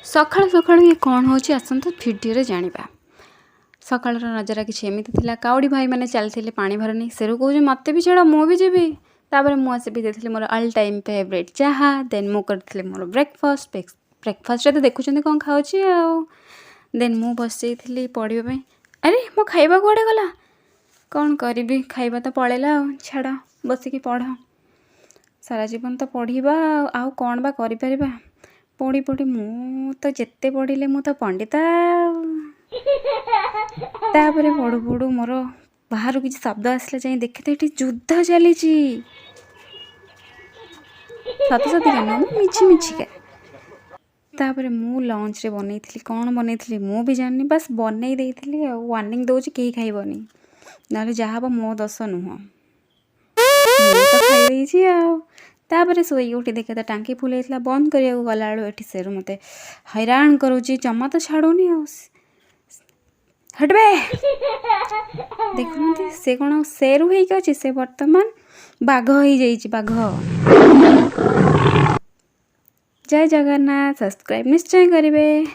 सकाळु सकाळु ये कौन होची आसंतु भिडियो जानिबा। सकाळर नजरा किछि एमिति थिला काउडी भाई माने चलथिले पानी भरनी सेरु कहूजे मते भी छाड़ मु भी जेबी तापर मु आसे भी देथिले मोर ऑल टाइम फेवरेट चाहा देन मु करथिले मोर ब्रेकफास्ट रे तो देखुचंदी कोन खाउची आ देन मु बसैथिली पढिबा पई अरे मो खाइबा कोडे गला कौन करिबी खाइबा तो पळेला छाड़ बसिकी पढ़ सारा जीवन तो पढ़िबा आउ कौन बा करि परिबा पढ़ी पढ़ी मु तो जेते पढ़िले मु तो पंडिता तापरे पढ़ु पढ़ु मोर बाहर किसी शब्द आसला जाई देखते ये युद्ध चली सत सती क्या मिछि मिछिका तापरे मु लंच रे बनैथिली कौन बनैथिली मु भी जाननी बस बनई देइथिली वार्निंग दउची केही खाइबनी नाले जहाँ मो दस नुह तो खाई देइछि तापरे सोई उठी देखे तो टांकी फुल होता बंद करिया गला एठी सेरु मते हैरान करूची जमा तो छाड़ूनी हटबे देखुनते से कौन सेरु होइक अछि से वर्तमान बाघ हो जाइछि बाघ। जय जगन्नाथ सब्सक्राइब निश्चय करिवे।